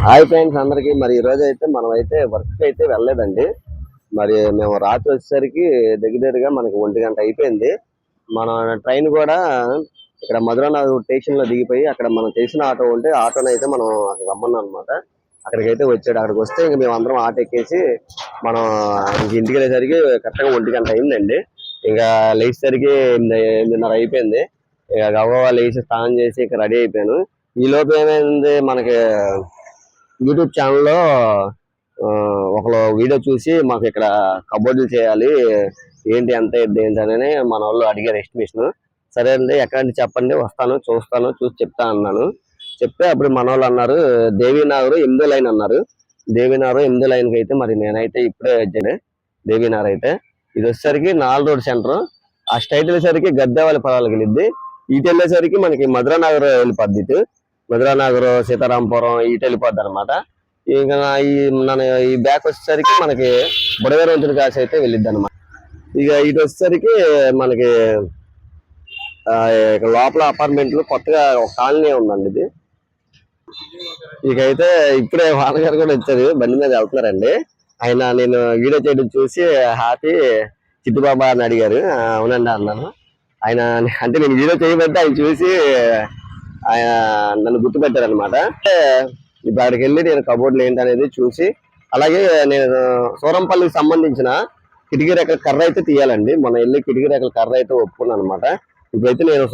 Hi friends అందరికి. మరి ఈ రోజు అయితే మనం అయితే వర్క్ అయితే వెళ్ళలేదండి. మరి మేము రాత్రి వచ్చేసరికి దగ్గరగా మనకి 1 గంట అయిపోయింది. మన ట్రైన్ కూడా ఇక్కడ మధురానగర్ స్టేషన్ లో దిగిపోయి అక్కడ మనం చేసిన ఆటో ఉంటే ఆటోని అయితే మనం అక్కడ రమ్మన్నాం అనమాట. అక్కడికైతే వచ్చాడు. అక్కడికి వస్తే ఇంక మేము అందరం ఆటో ఎక్కేసి మనం ఇంటికి వెళ్ళేసరికి కరెక్ట్గా 1 గంట అయిందండి. ఇంకా లేచేసరికి 8:30 అయిపోయింది. ఇక గవ్వ లేచి స్నానం చేసి ఇక రెడీ అయిపోయాను. ఈ లోపు ఏమైంది, మనకి యూట్యూబ్ ఛానల్లో ఒకరు వీడియో చూసి మాకు ఇక్కడ కబోర్డులు చేయాలి, ఏంటి ఎంత ఏంటని మన వాళ్ళు అడిగారు ఎస్టిమేషన్. సరే అండి, ఎక్కడంటే చెప్పండి, వస్తాను, చూస్తాను, చూసి చెప్తా అన్నాను. చెప్తే అప్పుడు మన వాళ్ళు అన్నారు దేవీనగర్ 8వ లైన్ అన్నారు. దేవీనగర్ 8వ లైన్కి అయితే మరి నేనైతే ఇప్పుడే వచ్చాను. దేవీనగర్ అయితే ఇది వచ్చేసరికి 4 రోడ్ సెంటర్. ఆ స్ట్రైట్ వెళ్ళేసరికి గద్దెవాళ్ళ పొలాలకు వెళ్ళిద్ది. ఇటు వెళ్ళేసరికి మనకి మధురానగర్ వెళ్ళిపోద్ది. మధురానగర్, సీతారాంపురం ఇటు వెళ్ళిపోద్ది అనమాట. ఇంకా ఈ బ్యాక్ వచ్చేసరికి మనకి బుడవేరు వంతుని కాసి అయితే వెళ్ళిద్ది అనమాట. ఇక ఇటు వచ్చేసరికి మనకి లోపల అపార్ట్మెంట్లు కొత్తగా ఒక కాలనీ ఉందండి ఇది. ఇక అయితే ఇప్పుడే వానగారు కూడా వచ్చారు, బండి మీద వెళ్తున్నారండి. ఆయన నేను వీడియో చేయడం చూసి హ్యాపీ చిట్టుబాబా అని అడిగారు. అవునండి అన్నాను. ఆయన అంటే నేను వీడియో చేయబట్టి ఆయన చూసి ఆయన నన్ను గుర్తుపెట్టారు అనమాట. ఇప్పుడు అక్కడికి వెళ్ళి నేను కబోర్డ్లు ఏంటనేది చూసి, అలాగే నేను సూరంపల్లికి సంబంధించిన కిటికీ రేఖల కర్ర అయితే తీయాలండి. మొన్న వెళ్ళి కిటికీ రేఖల కర్ర అయితే ఒప్పుకున్నాను అనమాట. ఇప్పుడైతే నేను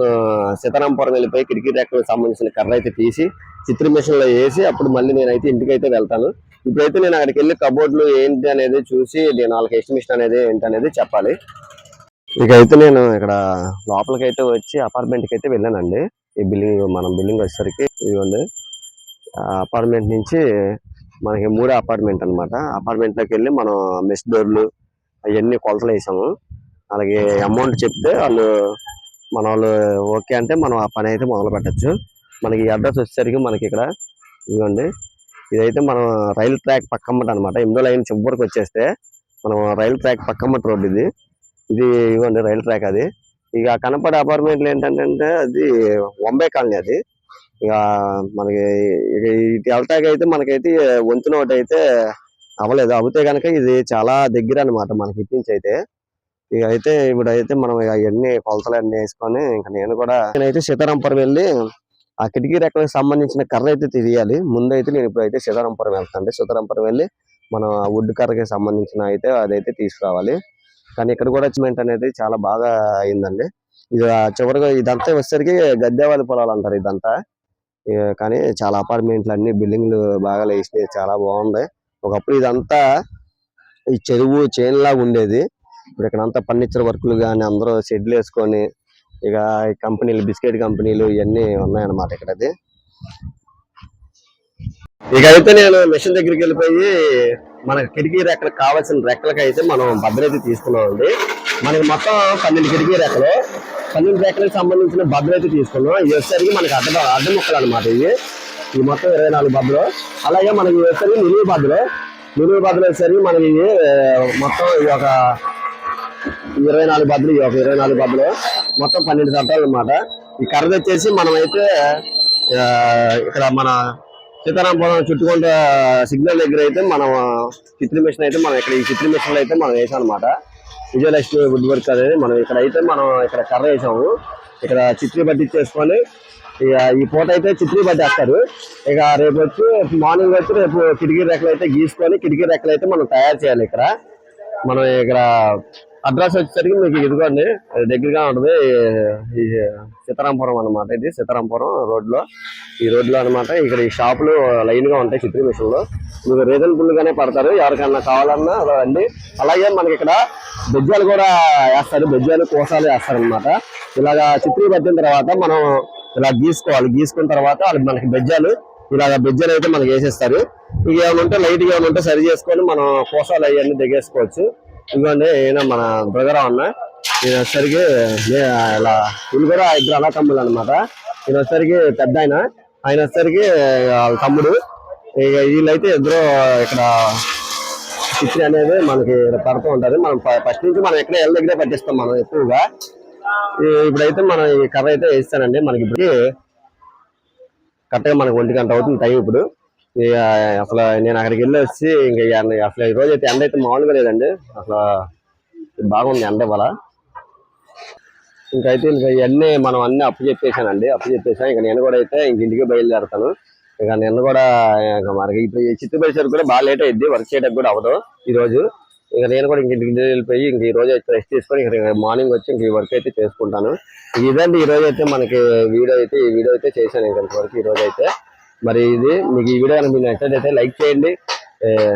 సీతారాంపురం వెళ్ళిపోయి కిటికీ రేఖలకు సంబంధించిన కర్ర అయితే తీసి చిత్ర మిషన్ లో వేసి అప్పుడు మళ్ళీ నేనైతే ఇంటికి అయితే వెళ్తాను. ఇప్పుడైతే నేను అక్కడికి వెళ్ళి కబోర్డ్లు ఏంటి అనేది చూసి నేను వాళ్ళకి ఎస్టిమేషన్ అనేది ఏంటనేది చెప్పాలి. ఇక అయితే నేను ఇక్కడ లోపలికి అయితే వచ్చి అపార్ట్మెంట్కి అయితే వెళ్ళానండి. ఈ బిల్డింగ్ మనం బిల్డింగ్ వచ్చేసరికి ఇదిగోండి, అపార్ట్మెంట్ నుంచి మనకి 3వ అపార్ట్మెంట్ అనమాట. అపార్ట్మెంట్లోకి వెళ్ళి మనం మెస్ డోర్లు అవన్నీ కొలతలు వేసాము. అలాగే అమౌంట్ చెప్తే మన వాళ్ళు ఓకే అంటే మనం ఆ పని అయితే మొదలు పెట్టచ్చు. మనకి ఈ అడ్రస్ వచ్చేసరికి మనకి ఇక్కడ ఇదిగోండి, ఇదైతే మనం రైల్ ట్రాక్ పక్కమ్మట అనమాట. 8వ లైన్ చివరికి వచ్చేస్తే మనం రైల్ ట్రాక్ పక్కమ్మట రోడ్ ఇది ఇవ్వండి రైల్ ట్రాక్. అది ఇక కనపడే అపార్ట్మెంట్లు ఏంటంటే అది వంబే కాలనీ. అది ఇక మనకి ఇటు వెళ్తాక అయితే మనకైతే వంతున ఒకటి అయితే అవ్వలేదు. అవుతే కనుక ఇది చాలా దగ్గర అనమాట మనకి ఇటు నుంచి అయితే. ఇక అయితే ఇప్పుడైతే మనం అవన్నీ కొలతలు అన్నీ వేసుకొని ఇంకా నేనైతే సీతారాంపురం వెళ్ళి ఆ కిటికీ రెక్కలకు సంబంధించిన కర్ర అయితే తీయాలి. ముందైతే నేను ఇప్పుడైతే సీతారాంపురం వెళ్తాను. సీతారాంపురం వెళ్ళి మనం వుడ్ కర్రకి సంబంధించిన అయితే అదైతే తీసుకురావాలి. కానీ ఇక్కడ కూడా సిమెంట్ అనేది చాలా బాగా అయిందండి. ఇది చివరిగా ఇదంతా వచ్చేసరికి గద్దెవాళ్ళ పొలాలు అంటారు ఇదంతా. కానీ చాలా అపార్ట్మెంట్లు అన్ని బిల్డింగ్లు బాగా లేచినాయి, చాలా బాగుంది. ఒకప్పుడు ఇదంతా ఈ చెరువు చేనులాగా ఉండేది. ఇప్పుడు ఇక్కడంతా ఫర్నిచర్ వర్కులు కానీ అందరూ షెడ్లు వేసుకొని ఇక కంపెనీలు, బిస్కెట్ కంపెనీలు ఇవన్నీ ఉన్నాయన్నమాట ఇక్కడది. ఇక అయితే నేను మిషన్ దగ్గరికి వెళ్ళిపోయి మనకి కిటికీ రెక్కలకు కావాల్సిన రెక్కలకి అయితే మనం భద్రత తీసుకున్నామండి. మనకి మొత్తం 12 కిటికీ రెక్కలు, 12 రెక్కలకు సంబంధించిన భద్రత తీసుకున్నాం. ఇది వచ్చేసరికి మనకి అడ్డ ముక్కలు అనమాట. ఈ మొత్తం 24 బద్దలు. అలాగే మనకి వచ్చేసరికి నిలువు బద్దలు వచ్చేసరికి మనకి మొత్తం ఒక 24 బద్దలు, ఒక 24 బద్దలు, మొత్తం 12 చట్టాలు అనమాట. ఈ కర్ర తెచ్చేసి మనమైతే ఇక్కడ మన సీతారాంపురం చుట్టుకుంట సిగ్నల్ దగ్గర అయితే మనం చిత్రీ మిషన్ అయితే మనం ఇక్కడ ఈ చిత్రీ మిషన్ లో అయితే మనం వేసాం అనమాట. విజయలక్ష్మి వుడ్ వర్క్ అనేది మనం ఇక్కడ కర్ర వేసాము. ఇక్కడ చిత్రీ పట్టించేసుకొని ఇక ఈ పూట అయితే చిత్రీ పట్టేస్తారు. ఇక రేపు వచ్చి మార్నింగ్ వచ్చి రేపు కిటికీ రెక్కలు అయితే గీసుకొని కిటికీ రెక్కలు అయితే మనం తయారు చేయాలి. మనం ఇక్కడ అడ్రస్ వచ్చేసరికి మీకు ఇదిగోండి దగ్గరగా ఉంటుంది. ఈ సీతారాంపురం అనమాట. ఇది సీతారాంపురం ఈ రోడ్లో అనమాట. ఇక్కడ ఈ షాపులు లైన్ గా ఉంటాయి. చిత్రీ మిషన్ లో మీకు రీజనబుల్ గానే పడతారు. ఎవరికన్నా కావాలన్నా రండి. అలాగే మనకి ఇక్కడ బెజ్జాలు కూడా వేస్తారు. బెజ్జాలు కోసాలు వేస్తారనమాట. ఇలాగా చిత్రీ పట్టిన తర్వాత మనం ఇలా గీసుకోవాలి. గీసుకున్న తర్వాత మనకి బెజ్జాలు అయితే మనకి వేసేస్తారు. ఇక ఏమైనా ఉంటే లైట్ గా ఏమైనా ఉంటే సరి చేసుకొని మనం కోసాలు అవన్నీ దిగేసుకోవచ్చు. ఇదిగోండి ఈయన మన బ్రదర్ అన్న. ఈయన వచ్చరికి ఇలా వీళ్ళు కూడా 2 అలా తమ్ముళ్ళు అనమాట. ఈయన వచ్చరికి పెద్ద ఆయన వచ్చరికి వాళ్ళ తమ్ముడు. ఇక వీళ్ళైతే ఇద్దరు ఇక్కడ చిత్రీ అనేది మనకి పడుతూ ఉంటారు. మనం ఫస్ట్ నుంచి మనం ఎక్కడ ఎల్ల దగ్గరే పట్టిస్తాం మనం ఎక్కువగా. ఇప్పుడైతే మనం ఈ కర్ర అయితే వేస్తానండి. మనకి ఇప్పుడు కరెక్ట్గా మనకి 1 గంట అవుతుంది టైం. ఇప్పుడు ఇక అసలు నేను అక్కడికి వెళ్ళి వచ్చి ఇంకా అసలు ఈ రోజు అయితే ఎండ అయితే మామూలుగా లేదండి. అసలు బాగుంది ఎండ ఇవాళ. ఇంకైతే ఇంకా ఇవన్నీ మనం అన్ని అప్పు చెప్పేశానండి. అప్పు చెప్పేసాను. ఇక నేను కూడా అయితే ఇంక ఇంటికి బయలుదేరుతాను. ఇక నిన్న కూడా ఇక మనకి ఇప్పుడు చిత్తూరు బయలుదేరి కూడా బాగా లేట్ అయింది. వర్క్ చేయడానికి కూడా అవ్వదు ఈ రోజు. ఇక నేను కూడా ఇంక ఇంటికి వెళ్ళిపోయి ఇంక ఈ రోజు అయితే రెస్ట్ తీసుకొని ఇక మార్నింగ్ వచ్చి ఇంక ఈ వర్క్ అయితే చేసుకుంటాను. ఇదండి ఈ రోజు అయితే మనకి ఈ వీడియో అయితే చేశాను ఇంకొంతవరకు ఈ రోజు అయితే. మరి ఇది మీకు ఈ వీడియో కనుక మీకు నచ్చినట్లయితే లైక్ చేయండి,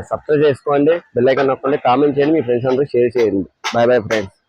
సబ్స్క్రైబ్ చేసుకోండి, బెల్ ఐకాన్ నొక్కండి, కామెంట్ చేయండి, మీ ఫ్రెండ్స్ అందరూ షేర్ చేయండి. Bye bye friends.